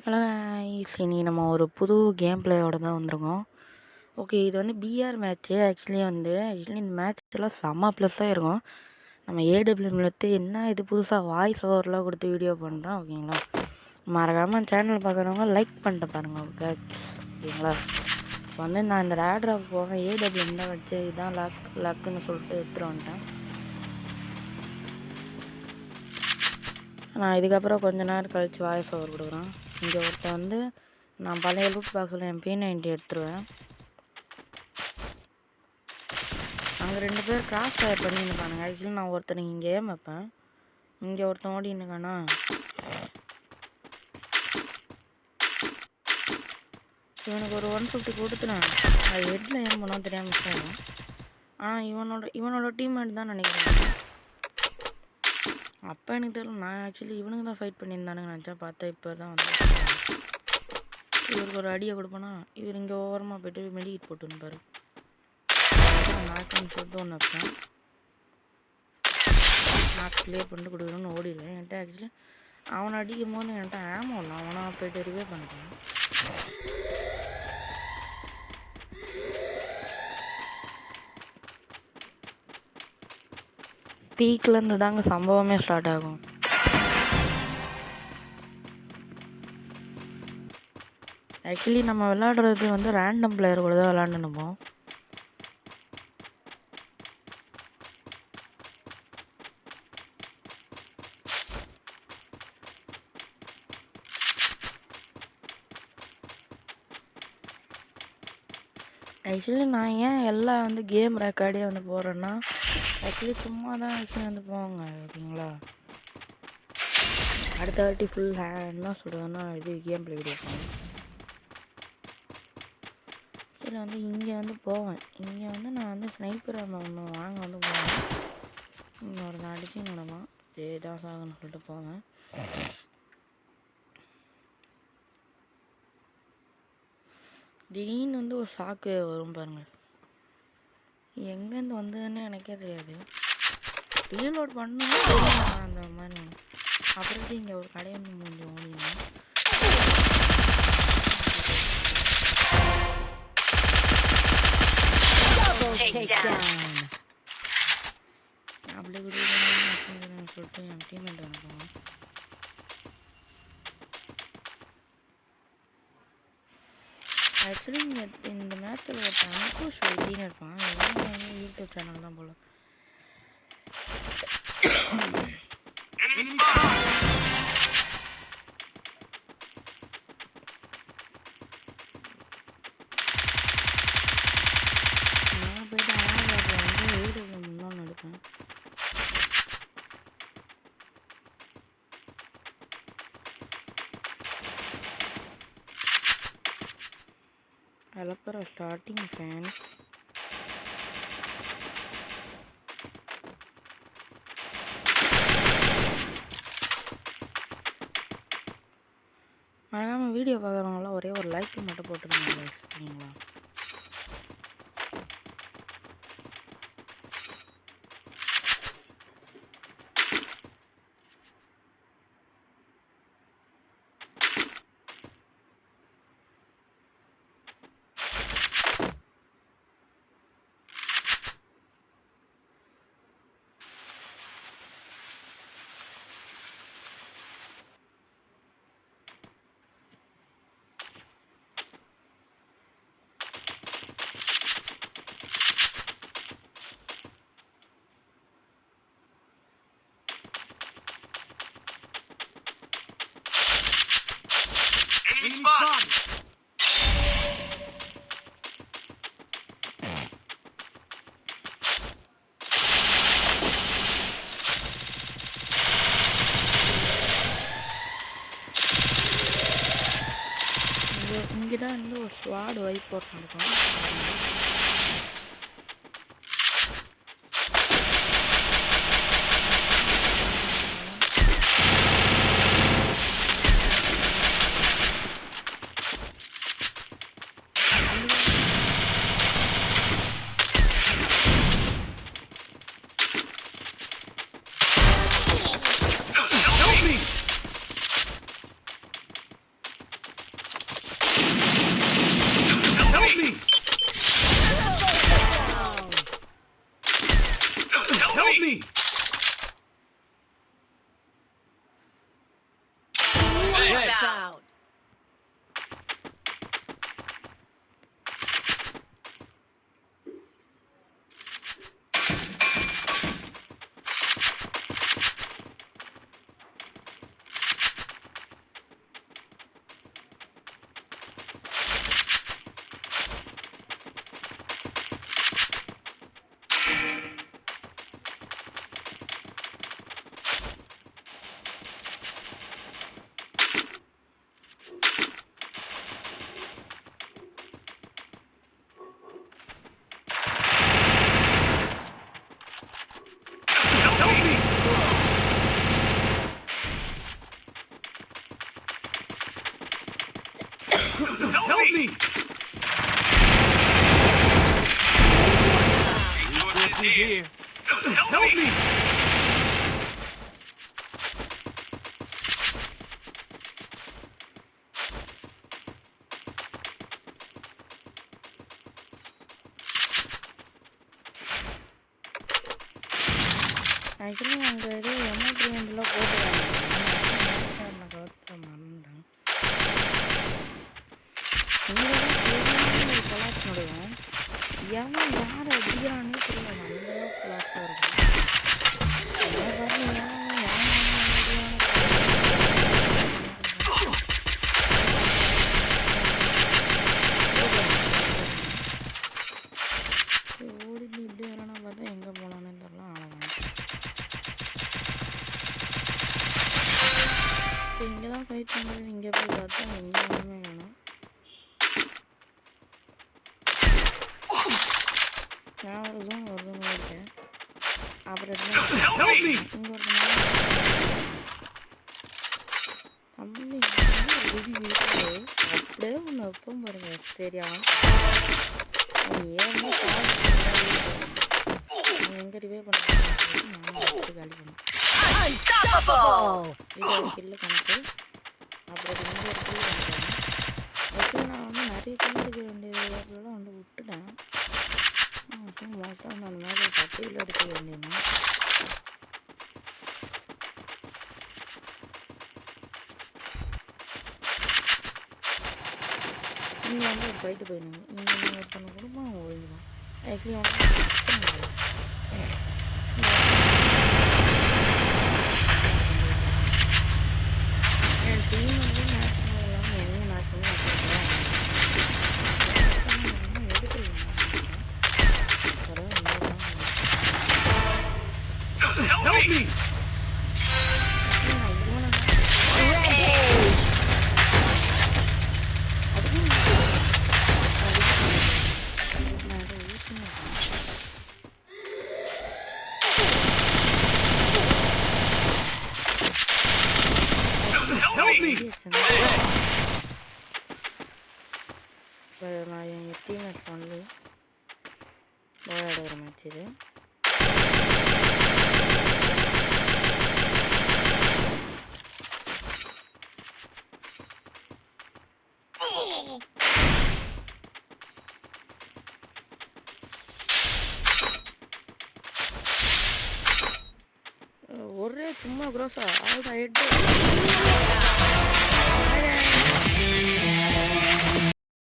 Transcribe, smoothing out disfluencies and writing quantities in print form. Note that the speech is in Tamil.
ஹலோ கைஸ், இன்னைக்கு நம்ம ஒரு புது கேம் பிளேயோட தான் வந்திருக்கோம். ஓகே, இது வந்து பிஆர் மேட்ச்சு. ஆக்சுவலி இந்த மேட்ச்லாம் செம்ம ப்ளஸ்ஸாக இருக்கும். நம்ம ஏடபிள்யூஎம்ல எடுத்து என்ன இது புதுசாக வாய்ஸ் ஓவர்லாம் கொடுத்து வீடியோ பண்ணுறோம். ஓகேங்களா, மறக்காமல் சேனல் பார்க்குறவங்க லைக் பண்ணிட்டு பாருங்கள். ஓகேங்களா, இப்போ வந்து நான் இந்த ரேட்ராப் போகிறேன். ஏடபிள்யூஎம் தான் வச்சு இதான் லக்குன்னு சொல்லிட்டு எடுத்துகிட்டு வந்துட்டேன். நான் இதுக்கப்புறம் கொஞ்ச நேரம் கழித்து வாய்ஸ் ஓவர் கொடுக்குறேன். இங்கே ஒருத்தர் வந்து நான் பழைய லூட் பாக்ஸில் என் P90 எடுத்துருவேன். அங்கே 2 பேர் கிராஸ் ஃபயர் பண்ணியிருப்பானுங்க. ஆக்சுவலி நான் ஒருத்தனை இங்கே வைப்பேன். இங்கே ஒருத்தன் ஓடினுக்கானா, இவனுக்கு ஒரு 150 கொடுத்துனேன். அது ஹெட்டில் ஏன் பண்ணோம் தெரியாமல் மிஸ் ஆகும். ஆனால் இவனோட டீம்மேட் தான் நினைக்கிறேன். அப்போ எனக்கு தெரியல. நான் ஆக்சுவலி இவனுக்கு தான் ஃபைட் பண்ணியிருந்தானுங்க நினச்சா, பார்த்தா இப்போ தான் வந்து இவருக்கு ஒரு அடியை கொடுப்பேனா, இவர் இங்கே ஓரமாக போய்ட்டு மெடிக்கிட் போட்டுன்னு பாரு. நாக்குன்னு சொல்லிட்டு ஒன்று வைப்பேன். நாக்கு கிளியர் பண்ணிட்டு கொடுக்குறோன்னு ஓடிடுவேன். என்கிட்ட ஆக்சுவலி அவனை அடிக்கும் போது என்கிட்ட ஆமோ இல்லை. அவனாக போய்ட்டு ரிவே பண்ணுறேன். பீக்லேருந்து தாங்க சம்பவமே ஸ்டார்ட் ஆகும். ஆக்சுவலி நம்ம விளையாடுறது வந்து ரேண்டம் பிளேயர் கூட தான் விளாண்டுனுப்போம். ஆக்சுவலி நான் ஏன் எல்லாம் வந்து கேம் ரெக்கார்டே வந்து போடுறேன்னா, ஆக்சுவலி சும்மா தான் ஆக்சுவலி வந்து போவாங்க. ஓகேங்களா, அடுத்த வாட்டி ஃபுல் என்ன சொல்கிறதுன்னா இது கேம் பிளே வீடியோ போவேன். ஆக்சுவலி வந்து இங்கே வந்து போவேன். இங்கே வந்து நான் வந்து ஸ்னைப்பர் ஒன்று வாங்க வந்து போவேன். இன்னொரு நான் அடிச்சு நடமா தான் சாகன்னு சொல்லிட்டு போவேன். திடீர்னு வந்து ஒரு சாக்கு வரும் பாருங்க. எங்கேருந்து வந்ததுன்னு எனக்கே தெரியாது. ரீலோட் பண்ணணும் அந்த மாதிரி. அப்புறம் இங்கே ஒரு கடையை வந்து முடிஞ்சு ஓடினேன். அப்படி கூட சொல்லிட்டு என் டீம்மேட் அனுப்புவான். ஆக்சுவலி இந்த மேட்ச்சில் ஒருத்தன் அங்குஷ் வெயிட்டின்னு இருப்பான். எல்லாம் யூடியூப் சேனல் தான் போல. நான் போய்ட்டு ஆன்லைனில் வந்து யூடியூப்ல முன்னாள் எடுப்பேன். அலப்பற ஸ்டார்டிங் ஃபேன் மறக்காமல் வீடியோ பார்க்குறவங்களாம் ஒரே ஒரு லைக் மட்டும் போட்டுருங்க. சரிங்களா, இங்கே தான் வந்து ஒரு ஸ்வாட் வைப் அவுட் நடக்கும். out! Help me! Resources here. Help me! Actually அங்கே ஏதோ எமோட்ரியன்லாம் போட்டுருக்காங்க. நான் கவர்த்த மறந்துட்டேன். இங்கே தான் பெரிய கொலாப்ஸ் நடுவேன். எவன் யார் அடிக்கிறானே தெரியல. அந்தளவுக்கு கொலாப்ஸாக இருக்கும். ஓடி இப்படி வரானா பார்த்தா எங்கே போனானே தெரியல. இங்கே தான் ஃபைட் பண்ணுறது. இங்கே போய் பார்த்தா எங்கே ஒன்றுமே வேணும். நான் ஒரு ஜோன் இருக்கேன். அப்புறம் இங்கே ஒரு தம்பி அப்படியே ஒன்று வைப்போம் பாருங்க. சரியா ஏன் எங்கே ரிவே பண்ணுறேன் நான் வச்சு காலி பண்ணேன். கில்லு கணக்கு. அப்புறம் இங்கே ஒரு கில்லு பண்ணுறேன். ஓகே நான் வந்து நிறைய கில்லு எடுக்க வேண்டியதுலாம் வந்து விட்டுட்டேன். மோஸ்ட்டாக அந்த மாதிரி 10 கிலோ எடுக்க வேண்டியதுன்னா இங்கே வந்து ஒரு ஃபைட்டு போயிருந்தாங்க. இங்கே ஒருத்தனை குடும்பம் அவங்க ஒழிஞ்சிடும். ஆக்சுவலி அவங்க என் டீம் வந்து மேட்ச் இல்லாமல் என்னையும் மேட்ச் பண்ணி வச்சுருக்கேன். Help me! Help me! நான் என் டீம்மேட்ஸ் வந்து விளையாடுற மேட்ச் இது. ஒரே சும்மா க்ரோஸா ஆல்ரெடி